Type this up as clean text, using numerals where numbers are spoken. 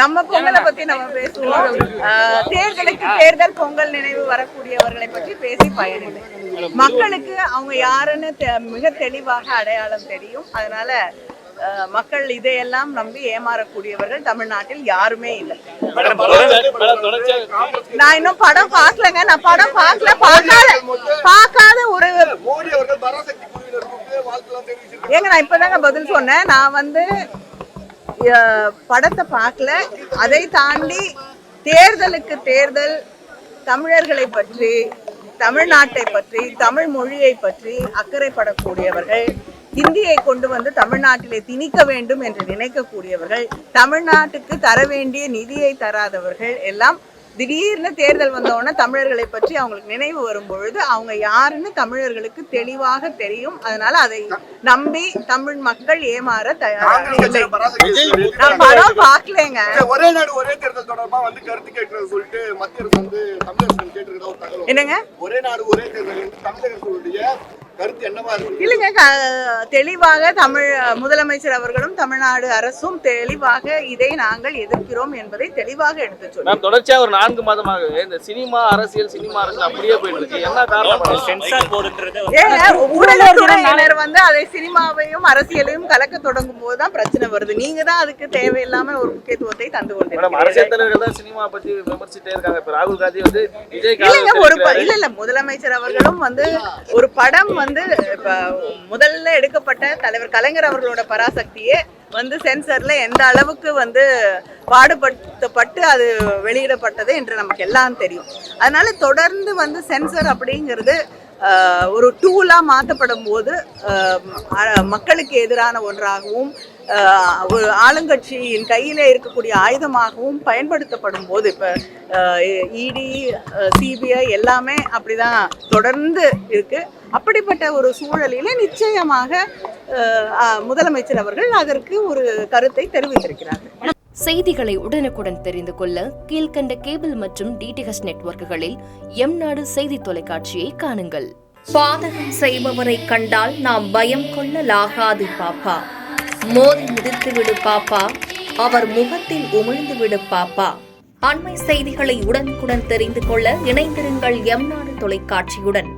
நம்ம பொங்கலை பத்தி நம்ம பேசுவோம். தேர்தலுக்கு தேர்தல் பொங்கல் நினைவு வரக்கூடியவர்களை பற்றி பேசி பயனில்லை. மக்களுக்கு அவங்க யாருன்னு மிக தெளிவாக அடையாளம் தெரியும். அதனால மக்கள் இதையெல்லாம் நம்பி ஏமாறக்கூடியவர்கள் தமிழ்நாட்டில் யாருமே இல்லை. நான் இன்னும் படம் பார்க்கலங்க. நான் படம் பார்க்காத ஒரு ஏங்க நான் இப்பதாங்க பதில் சொன்னேன். நான் படத்தை பார்க்கல. அதை தாண்டி தேர்தலுக்கு தேர்தல் தமிழர்களை பற்றி, தமிழ்நாட்டை பற்றி, தமிழ் மொழியை பற்றி அக்கறைப்படக்கூடியவர்கள், இந்தியை கொண்டு வந்து தமிழ்நாட்டிலே திணிக்க வேண்டும் என்று நினைக்கக்கூடியவர்கள், தமிழ்நாட்டுக்கு தர வேண்டிய நிதியை தராதவர்கள் எல்லாம் திடீர்னு தேர்தல் வந்தோடனே தமிழர்களை பற்றி அவங்களுக்கு நினைவு வரும் பொழுது அவங்க யாருன்னு தமிழர்களுக்கு தெளிவாக தெரியும். அதனால அதை நம்பி தமிழ் மக்கள் ஏமாற தயாராக. நான் படம் பார்க்கலங்க. ஒரே நாடு ஒரே தேர்தல் தொடர்பா கருத்து கேட்கறது சொல்லிட்டு மத்திய அரசு தமிழக கேட்டிருக்கதா என்னங்க? ஒரே நாடு ஒரே தேர்தல் தமிழகத்துடைய கருத்து என்னவா இருக்கு? இல்லைங்க, தெளிவாக முதலமைச்சர் அவர்களும் தமிழ்நாடு அரசும் தெளிவாக இதை நாங்கள் எதிர்க்கிறோம் என்பதை தெளிவாக எடுத்து சொன்னோம். தொடர்ச்சியா ஒரு 4 மாதமாக இந்த சினிமா அரசியல் அப்படியே போயிட்டு இருக்கு. என்ன காரணம்? சென்சார் போர்டுன்றது ஊடகத்துறையினர் அதை சினிமாவையும் அரசியலையும் கலக்க தொடங்கும் போதுதான் பிரச்சனை வருது. நீங்க தான் அதுக்கு தேவையில்லாம ஒரு முக்கியத்துவத்தை தந்து கொண்டிருக்கீங்க. அரசியல் தலைவர்கள் தான் சினிமா பத்தி விமர்சிட்டே இருக்காங்க. இப்ப ராகுல் காந்தி விஜய் இல்ல முதலமைச்சர் அவர்களும் ஒரு படம் இப்ப முதல்ல எடுக்கப்பட்ட தலைவர் கலைஞர் அவர்களோட பராசக்தியே சென்சர்ல எந்த அளவுக்கு பாடுபடுத்தப்பட்டு அது வெளியிடப்பட்டது என்று நமக்கு எல்லாம் தெரியும். அதனால தொடர்ந்து சென்சர் அப்படிங்கிறது ஒரு டூலா மாற்றப்படும் போது மக்களுக்கு எதிரான ஒன்றாகவும் ஒரு ஆளுங்கட்சியின் கையில இருக்கக்கூடிய ஆயுதமாகவும் பயன்படுத்தப்படும் போது இப்ப இடி, சிபிஐ எல்லாமே அப்படிதான் தொடர்ந்து இருக்கு. அப்படிப்பட்ட ஒரு சூழலிலே நிச்சயமாக முதலமைச்சர் அவர்கள் அதற்கு ஒரு கருத்தை தெரிவித்திருக்கிறார்கள். செய்திகளை உடனுக்குடன் தெரிந்து கொள்ள கீழ்கண்ட கேபிள் மற்றும் டிடிஹெச் நெட்வொர்க்குகளில் எம்நாடு செய்தி தொலைக்காட்சியை காணுங்கள். பாதகம் செய்பவரை கண்டால் நாம் பயம் கொள்ளலாகாது பாப்பா. மோதி மிதித்து விடு பாப்பா, அவர் முகத்தில் உமிழ்ந்து விடு பாப்பா. அண்மை செய்திகளை உடனுக்குடன் தெரிந்து கொள்ள இணைந்திருங்கள் எம்நாடு தொலைக்காட்சியுடன்.